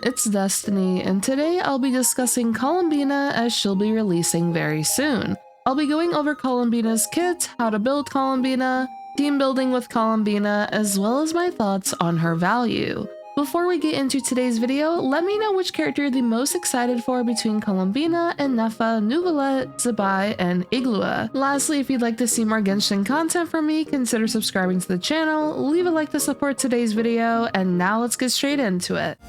it's Destiny, and today I'll be discussing Columbina as she'll be releasing very soon. I'll be going over Columbina's kit, how to build Columbina, team building with Columbina, as well as my thoughts on her value. Before we get into today's video, let me know which character you're the most excited for between Columbina, Ineffa, Nuvalet, Zibai, and Iglua. Lastly, if you'd like to see more Genshin content from me, consider subscribing to the channel, leave a like to support today's video, and now let's get straight into it.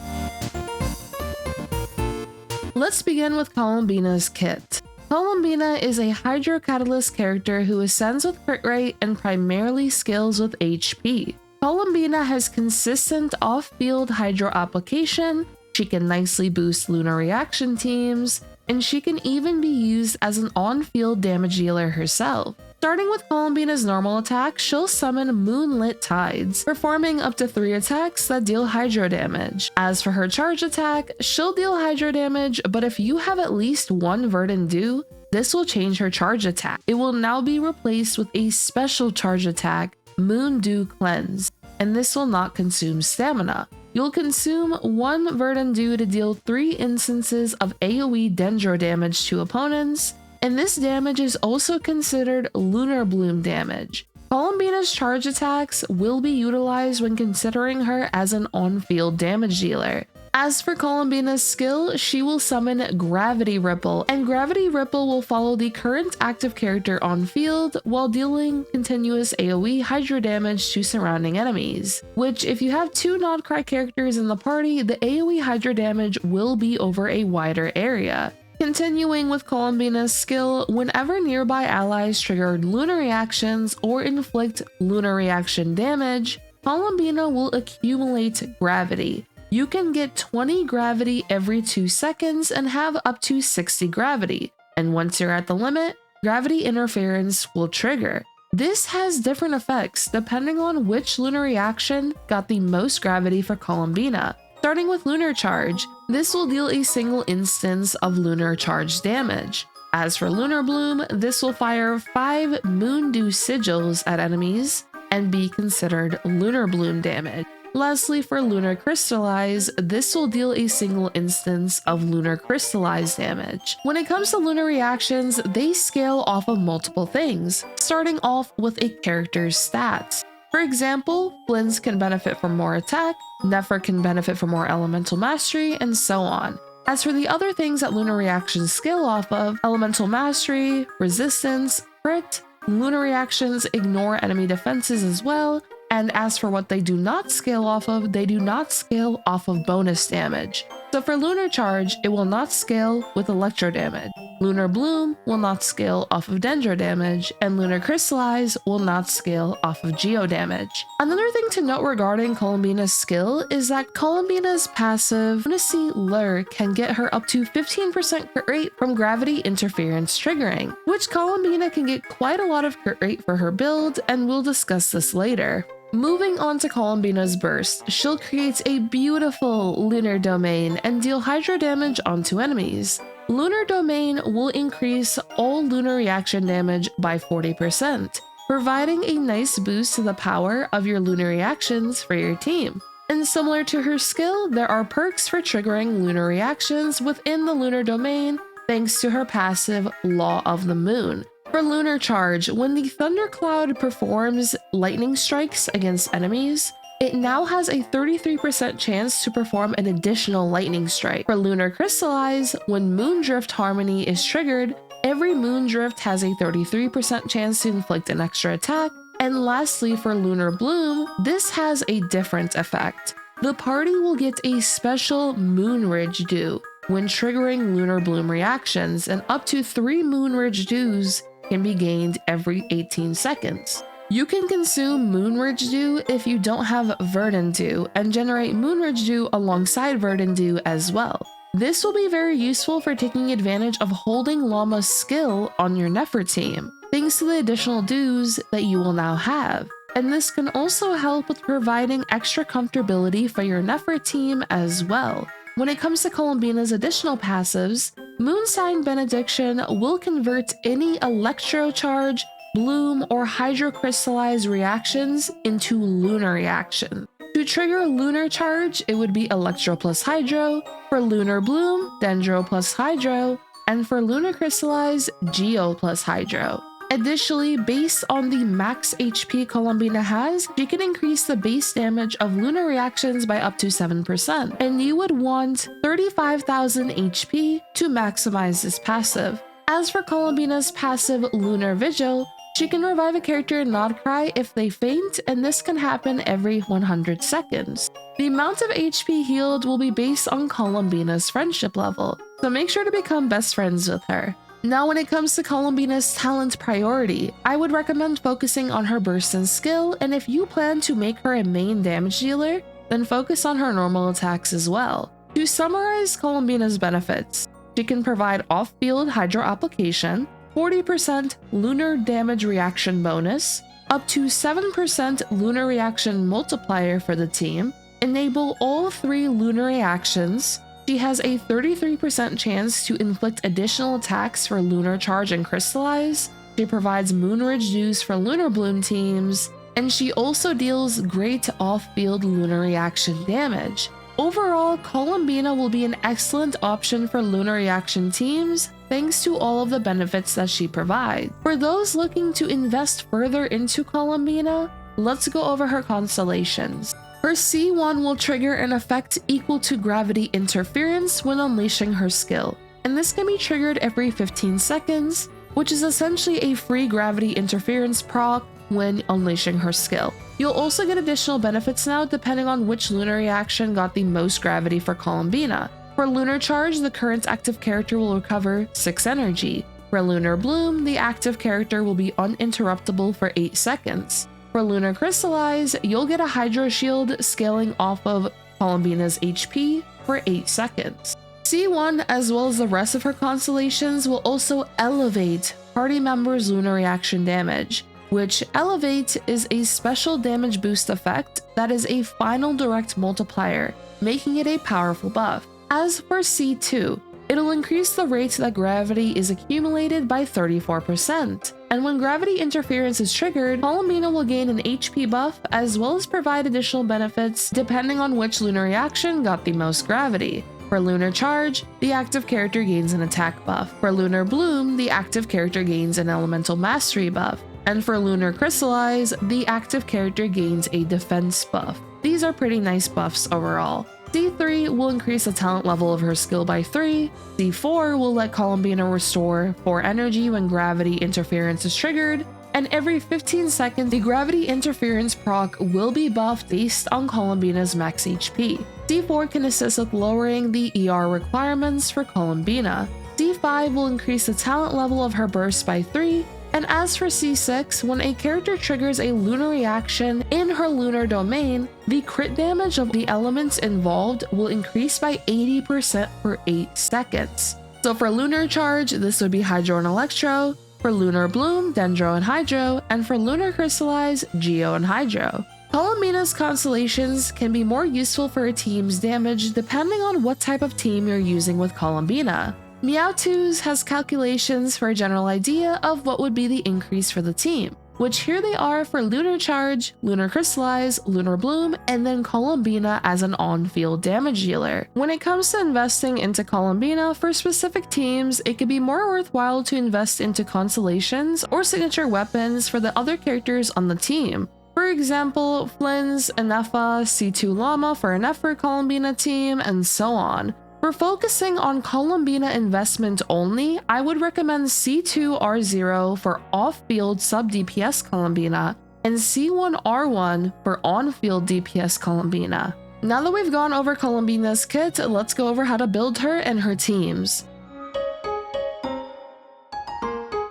Let's begin with Columbina's kit. Columbina is a Hydro Catalyst character who ascends with crit rate and primarily scales with HP. Columbina has consistent off-field Hydro application, she can nicely boost Lunar Reaction Teams, and she can even be used as an on-field damage dealer herself. Starting with Columbina's normal attack, she'll summon Moonlit Tides, performing up to 3 attacks that deal Hydro damage. As for her charge attack, she'll deal Hydro damage, but if you have at least one Verdant Dew, this will change her charge attack. It will now be replaced with a special charge attack, Moon Dew Cleanse, and this will not consume stamina. You'll consume 1 Verdant Dew to deal 3 instances of AoE Dendro damage to opponents, and this damage is also considered Lunar Bloom damage. Columbina's charge attacks will be utilized when considering her as an on-field damage dealer. As for Columbina's skill, she will summon Gravity Ripple, and Gravity Ripple will follow the current active character on field while dealing continuous AoE Hydro damage to surrounding enemies, which if you have 2 Nodcry characters in the party, the AoE Hydro damage will be over a wider area. Continuing with Columbina's skill, whenever nearby allies trigger lunar reactions or inflict lunar reaction damage, Columbina will accumulate gravity. You can get 20 gravity every 2 seconds and have up to 60 gravity, and once you're at the limit, gravity interference will trigger. This has different effects depending on which lunar reaction got the most gravity for Columbina. Starting with Lunar Charge, this will deal a single instance of Lunar Charge damage. As for Lunar Bloom, this will fire 5 Moon Dew sigils at enemies and be considered Lunar Bloom damage. Lastly, for Lunar Crystallize, this will deal a single instance of Lunar Crystallize damage. When it comes to lunar reactions, they scale off of multiple things, starting off with a character's stats. For example, Flins can benefit from more attack, Nefer can benefit from more elemental mastery, and so on. As for the other things that lunar reactions scale off of, elemental mastery, resistance, crit, lunar reactions ignore enemy defenses as well, and as for what they do not scale off of, they do not scale off of bonus damage. So for Lunar Charge, it will not scale with electro damage. Lunar Bloom will not scale off of Dendro damage, and Lunar Crystallize will not scale off of Geo damage. Another thing to note regarding Columbina's skill is that Columbina's passive Lunacy Lure can get her up to 15% crit rate from gravity interference triggering, which Columbina can get quite a lot of crit rate for her build, and we'll discuss this later. Moving on to Columbina's burst, she'll create a beautiful Lunar Domain and deal Hydro damage onto enemies. Lunar Domain will increase all lunar reaction damage by 40%, providing a nice boost to the power of your lunar reactions for your team. And similar to her skill, there are perks for triggering lunar reactions within the Lunar Domain thanks to her passive Law of the Moon. For Lunar Charge, when the Thundercloud performs lightning strikes against enemies, it now has a 33% chance to perform an additional lightning strike. For Lunar Crystallize, when Moondrift Harmony is triggered, every Moondrift has a 33% chance to inflict an extra attack. And lastly, for Lunar Bloom, this has a different effect. The party will get a special Moonridge Dew when triggering Lunar Bloom reactions, and up to 3 Moonridge Dews can be gained every 18 seconds. You can consume Moonridge Dew if you don't have Verdant Dew and generate Moonridge Dew alongside Verdant Dew as well. This will be very useful for taking advantage of holding Lauma's skill on your Nefer team, thanks to the additional dews that you will now have. And this can also help with providing extra comfortability for your Nefer team as well. When it comes to Columbina's additional passives, Moonsign Benediction will convert any Electro Charge, Bloom, or Hydro Crystallize reactions into Lunar reactions. To To trigger Lunar Charge, it would be Electro plus Hydro, for Lunar Bloom, Dendro plus Hydro, and for Lunar Crystallize, Geo plus Hydro. Additionally, based on the max HP Columbina has, she can increase the base damage of lunar reactions by up to 7%, and you would want 35,000 HP to maximize this passive. As for Columbina's passive Lunar Vigil, she can revive a character and not cry if they faint, and this can happen every 100 seconds. The amount of HP healed will be based on Columbina's friendship level, so make sure to become best friends with her. Now when it comes to Columbina's talent priority, I would recommend focusing on her burst and skill, and if you plan to make her a main damage dealer, then focus on her normal attacks as well. To summarize Columbina's benefits, she can provide off-field Hydro application, 40% lunar damage reaction bonus, up to 7% lunar reaction multiplier for the team, enable all 3 lunar reactions. She has a 33% chance to inflict additional attacks for Lunar Charge and Crystallize. She provides Moonridge Juice for Lunar Bloom teams, and she also deals great off-field lunar reaction damage. Overall, Columbina will be an excellent option for Lunar Reaction teams thanks to all of the benefits that she provides. For those looking to invest further into Columbina, let's go over her constellations. Her C1 will trigger an effect equal to gravity interference when unleashing her skill, and this can be triggered every 15 seconds, which is essentially a free gravity interference proc when unleashing her skill. You'll also get additional benefits now depending on which lunar reaction got the most gravity for Columbina. For Lunar Charge, the current active character will recover 6 energy. For Lunar Bloom, the active character will be uninterruptible for 8 seconds. For Lunar Crystallize, you'll get a Hydro Shield scaling off of Columbina's HP for 8 seconds. C1, as well as the rest of her constellations, will also elevate party members' lunar reaction damage, which Elevate is a special damage boost effect that is a final direct multiplier, making it a powerful buff. As for C2, it'll increase the rate that gravity is accumulated by 34%. And when gravity interference is triggered, Columbina will gain an HP buff as well as provide additional benefits depending on which lunar reaction got the most gravity. For Lunar Charge, the active character gains an attack buff. For Lunar Bloom, the active character gains an elemental mastery buff. And for Lunar Crystallize, the active character gains a defense buff. These are pretty nice buffs overall. C3 will increase the talent level of her skill by 3, C4 will let Columbina restore 4 energy when gravity interference is triggered, and every 15 seconds the gravity interference proc will be buffed based on Columbina's max HP. C4 can assist with lowering the ER requirements for Columbina. C5 will increase the talent level of her burst by 3, and as for C6, when a character triggers a lunar reaction in her lunar domain, the crit damage of the elements involved will increase by 80% for 8 seconds. So for Lunar Charge, this would be Hydro and Electro, for Lunar Bloom, Dendro and Hydro, and for Lunar Crystallize, Geo and Hydro. Columbina's constellations can be more useful for a team's damage depending on what type of team you're using with Columbina. Meowtwo's has calculations for a general idea of what would be the increase for the team, which here they are for Lunar Charge, Lunar Crystallize, Lunar Bloom, and then Columbina as an on-field damage dealer. When it comes to investing into Columbina for specific teams, it could be more worthwhile to invest into constellations or signature weapons for the other characters on the team. For example, Flins, Ineffa, C2 Lauma for a Nefer Columbina team, and so on. For focusing on Columbina investment only, I would recommend C2R0 for off-field sub-DPS Columbina and C1R1 for on-field DPS Columbina. Now that we've gone over Columbina's kit, let's go over how to build her and her teams.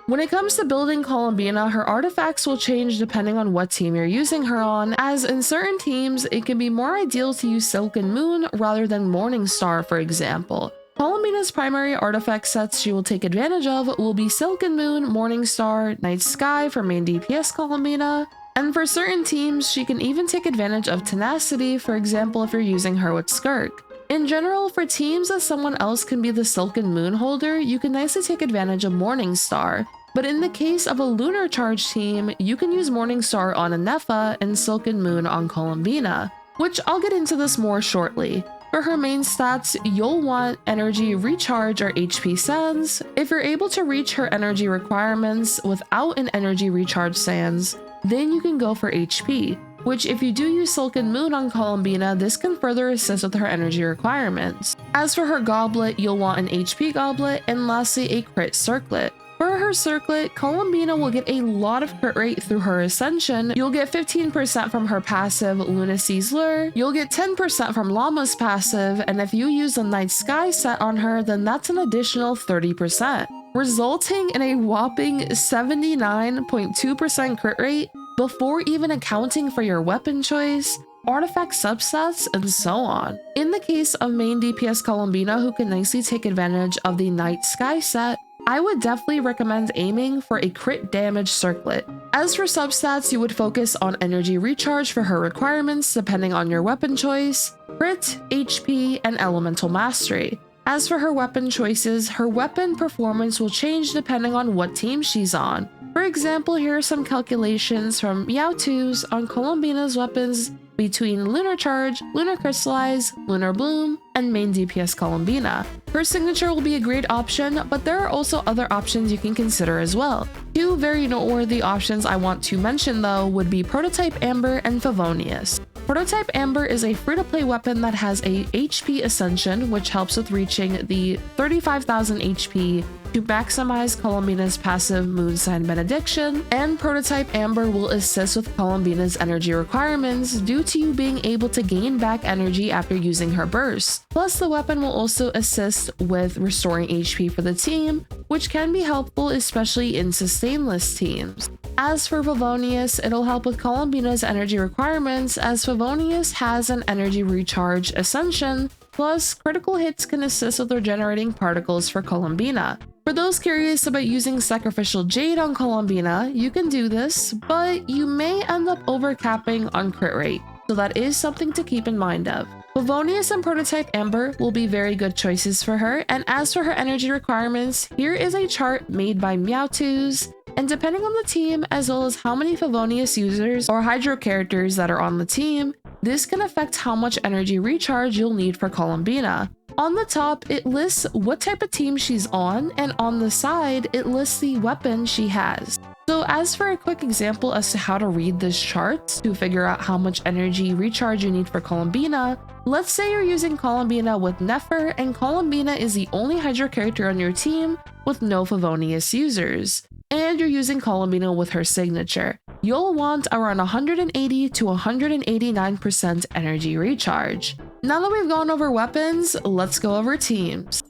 When it comes to building Columbina, her artifacts will change depending on what team you're using her on, as in certain teams, it can be more ideal to use Silken Moon rather than Morning Star, for example. Columbina's primary artifact sets she will take advantage of will be Silken Moon, Morning Star, Night Sky for main DPS Columbina, and for certain teams, she can even take advantage of Tenacity, for example if you're using her with Skirk. In general, for teams that someone else can be the Silken Moon holder, you can nicely take advantage of Morning Star. But in the case of a Lunar Charge team, you can use Morning Star on Ineffa and Silken Moon on Columbina. which I'll get into this more shortly. For her main stats, you'll want Energy Recharge or HP Sands. If you're able to reach her energy requirements without an Energy Recharge Sands, then you can go for HP, which if you do use Silken Moon on Columbina, this can further assist with her energy requirements. As for her goblet, you'll want an HP goblet, and lastly a crit circlet. For her circlet, Columbina will get a lot of crit rate through her ascension. You'll get 15% from her passive Lunacy's Lure, you'll get 10% from Lauma's passive, and if you use the Night Sky set on her, then that's an additional 30%, resulting in a whopping 79.2% crit rate before even accounting for your weapon choice, artifact subsets, and so on. In the case of main DPS Columbina who can nicely take advantage of the Night Sky set, I would definitely recommend aiming for a crit damage circlet. As for substats, you would focus on energy recharge for her requirements depending on your weapon choice, crit, HP, and elemental mastery. As for her weapon choices, her weapon performance will change depending on what team she's on. For example, here are some calculations from Meowtoo's on Columbina's weapons between Lunar Charge, Lunar Crystallize, Lunar Bloom, and main DPS Columbina. Her signature will be a great option, but there are also other options you can consider as well. Two very noteworthy options I want to mention though would be Prototype Amber and Favonius. Prototype Amber is a free-to-play weapon that has a HP Ascension, which helps with reaching the 35,000 HP to maximize Columbina's passive Moon Sign Benediction, and Prototype Amber will assist with Columbina's energy requirements due to you being able to gain back energy after using her burst. Plus, the weapon will also assist with restoring HP for the team, which can be helpful especially in sustainless teams. As for Favonius, it'll help with Columbina's energy requirements as Favonius has an energy recharge ascension, plus critical hits can assist with regenerating particles for Columbina. For those curious about using Sacrificial Jade on Columbina, you can do this, but you may end up overcapping on crit rate, so that is something to keep in mind of. Favonius and Prototype Amber will be very good choices for her, and as for her energy requirements, here is a chart made by Meowtoo's, and depending on the team as well as how many Favonius users or Hydro characters that are on the team, this can affect how much energy recharge you'll need for Columbina. On the top, it lists what type of team she's on, and on the side, it lists the weapon she has. So as for a quick example as to how to read this chart to figure out how much energy recharge you need for Columbina, let's say you're using Columbina with Nefer and Columbina is the only Hydro character on your team with no Favonius users, and you're using Columbina with her signature. You'll want around 180 to 189% energy recharge. Now that we've gone over weapons, let's go over teams.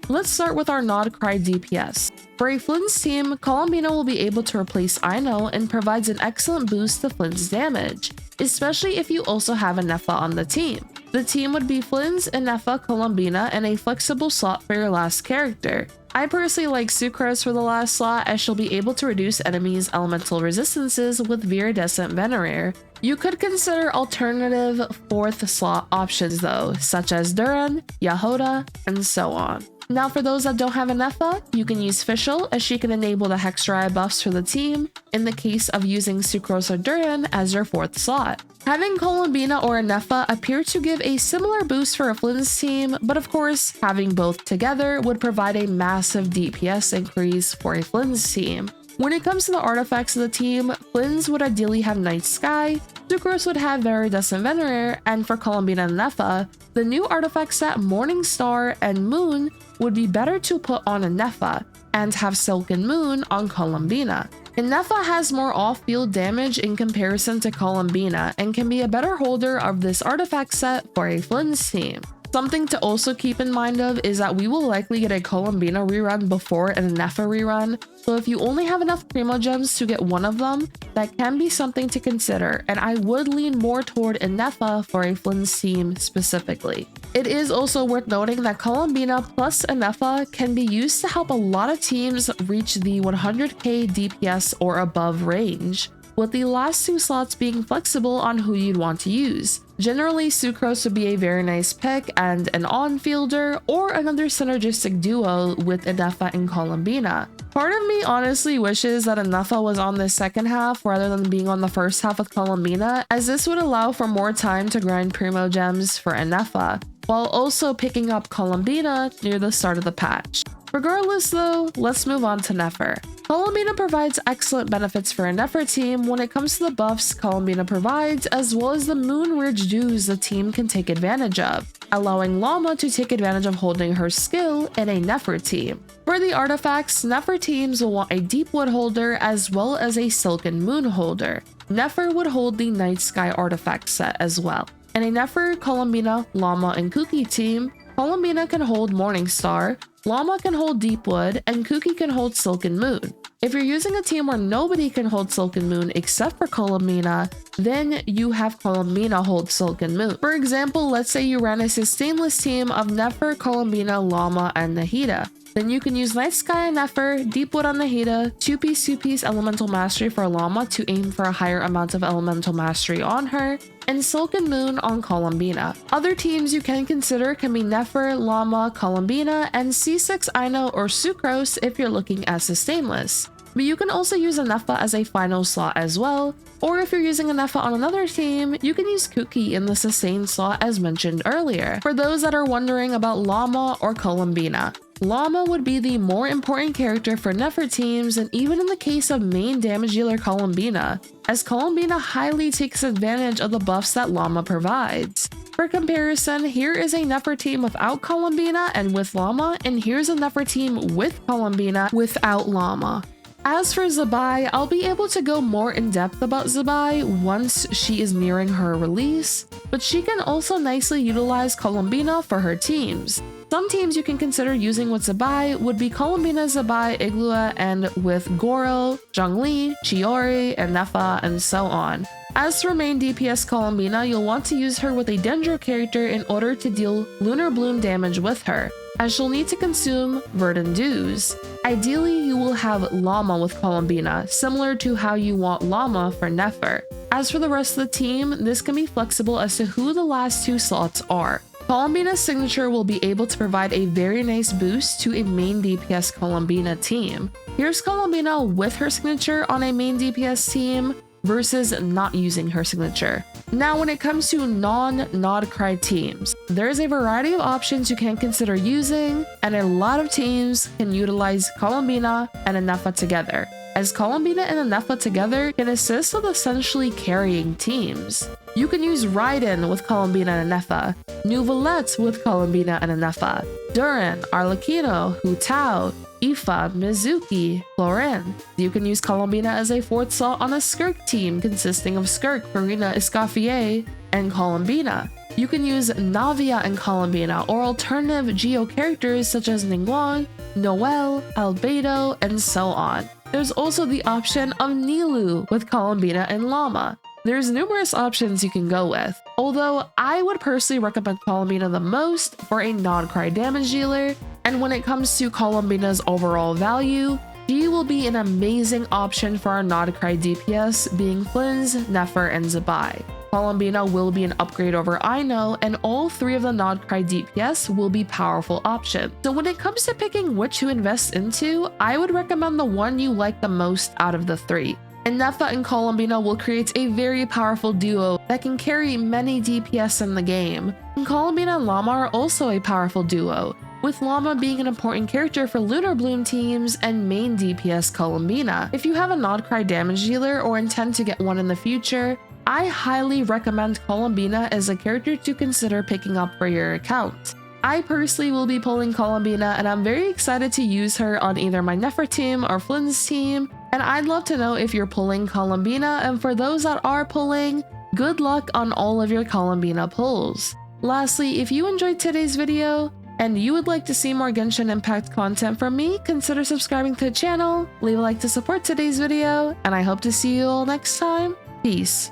Let's start with our Nodcry DPS. For a Flins team, Columbina will be able to replace Ino and provides an excellent boost to Flins damage, especially if you also have Ineffa on the team. The team would be Flins, Ineffa, Columbina, and a flexible slot for your last character. I personally like Sucrose for the last slot as she'll be able to reduce enemies' elemental resistances with Viridescent Venerair. You could consider alternative 4th slot options though, such as Duran, Yahoda, and so on. Now for those that don't have Ineffa, you can use Fischl as she can enable the Hexdry buffs for the team in the case of using Sucrose or Duran as your 4th slot. Having Columbina or Ineffa appear to give a similar boost for a Flins team, but of course, having both together would provide a massive DPS increase for a Flins team. When it comes to the artifacts of the team, Flins would ideally have Night Sky, Sucrose would have Viridescent Venerair, and for Columbina and Ineffa, the new artifact set Morning Star and Moon would be better to put on Ineffa, and have Silken Moon on Columbina. Ineffa has more off-field damage in comparison to Columbina and can be a better holder of this artifact set for a Flins team. Something to also keep in mind of is that we will likely get a Columbina rerun before an Ineffa rerun, so if you only have enough Primo Gems to get one of them, that can be something to consider, and I would lean more toward Ineffa for a Flins team specifically. It is also worth noting that Columbina plus Ineffa can be used to help a lot of teams reach the 100k DPS or above range, with the last 2 slots being flexible on who you'd want to use. Generally, Sucrose would be a very nice pick and an on-fielder or another synergistic duo with Ineffa and Columbina. Part of me honestly wishes that Ineffa was on the second half rather than being on the first half with Columbina, as this would allow for more time to grind Primo Gems for Ineffa, while also picking up Columbina near the start of the patch. Regardless though, let's move on to Nefer. Columbina provides excellent benefits for a Nefer team when it comes to the buffs Columbina provides, as well as the Moon Ridge dues the team can take advantage of, allowing Lauma to take advantage of holding her skill in a Nefer team. For the artifacts, Nefer teams will want a Deepwood holder as well as a Silken Moon holder. Nefer would hold the Night Sky artifact set as well. In a Nefer, Columbina, Lauma, and Kuki team, Columbina can hold Morningstar, Lauma can hold Deepwood, and Kuki can hold Silken Moon. If you're using a team where nobody can hold Silken Moon except for Columbina, then you have Columbina hold Silken Moon. For example, let's say you ran a sustainless team of Nefer, Columbina, Lauma, and Nahida. Then you can use Night Sky on Nefer, Deepwood on Nahida, 2-piece Elemental Mastery for Lauma to aim for a higher amount of Elemental Mastery on her, and Silken Moon on Columbina. Other teams you can consider can be Nefer, Lauma, Columbina, and C6 Ino or Sucrose if you're looking at sustainless. But you can also use Ineffa as a final slot as well, or if you're using Ineffa on another team, you can use Kuki in the sustain slot as mentioned earlier. For those that are wondering about Lauma or Columbina, Lauma would be the more important character for Nefer teams, and even in the case of main damage dealer Columbina, as Columbina highly takes advantage of the buffs that Lauma provides. For comparison, here is a Nefer team without Columbina and with Lauma, and here's a Nefer team with Columbina without Lauma. As for Zibai, I'll be able to go more in depth about Zibai once she is nearing her release, but she can also nicely utilize Columbina for her teams. Some teams you can consider using with Zibai would be Columbina, Zibai, Iglua, and with Goro, Zhongli, Chiori, and Nefa, and so on. As for main DPS Columbina, you'll want to use her with a Dendro character in order to deal Lunar Bloom damage with her, as she'll need to consume Verdant Dews. Ideally, you will have Lauma with Columbina, similar to how you want Lauma for Nefer. As for the rest of the team, this can be flexible as to who the last 2 slots are. Columbina's signature will be able to provide a very nice boost to a main DPS Columbina team. Here's Columbina with her signature on a main DPS team versus not using her signature. Now, when it comes to non-Nodcry teams, there's a variety of options you can consider using, and a lot of teams can utilize Columbina and Ineffa together, as Columbina and Ineffa together can assist with essentially carrying teams. You can use Raiden with Columbina and Ineffa, Nuvolette with Columbina and Ineffa, Duran, Arlecchino, Hu Tao, Aoife, Mizuki, Florin. You can use Columbina as a 4th slot on a Skirk team consisting of Skirk, Farina, Escoffier, and Columbina. You can use Navia and Columbina, or alternative Geo characters such as Ningguang, Noel, Albedo, and so on. There's also the option of Nilou with Columbina and Lauma. There's numerous options you can go with, although I would personally recommend Columbina the most for a non-cry damage dealer, and when it comes to Columbina's overall value, she will be an amazing option for our non-cry DPS being Flins, Nefer, and Zibai. Columbina will be an upgrade over Ino, and all 3 of the non-cry DPS will be powerful options. So when it comes to picking which to invest into, I would recommend the one you like the most out of the 3. Ineffa and Columbina will create a very powerful duo that can carry many DPS in the game. And Columbina and Lauma are also a powerful duo, with Lauma being an important character for Lunar Bloom teams and main DPS Columbina. If you have a non-cry damage dealer or intend to get one in the future, I highly recommend Columbina as a character to consider picking up for your account. I personally will be pulling Columbina, and I'm very excited to use her on either my Nefer team or Flins team, and I'd love to know if you're pulling Columbina, and for those that are pulling, good luck on all of your Columbina pulls. Lastly, if you enjoyed today's video, and you would like to see more Genshin Impact content from me, consider subscribing to the channel, leave a like to support today's video, and I hope to see you all next time. Peace.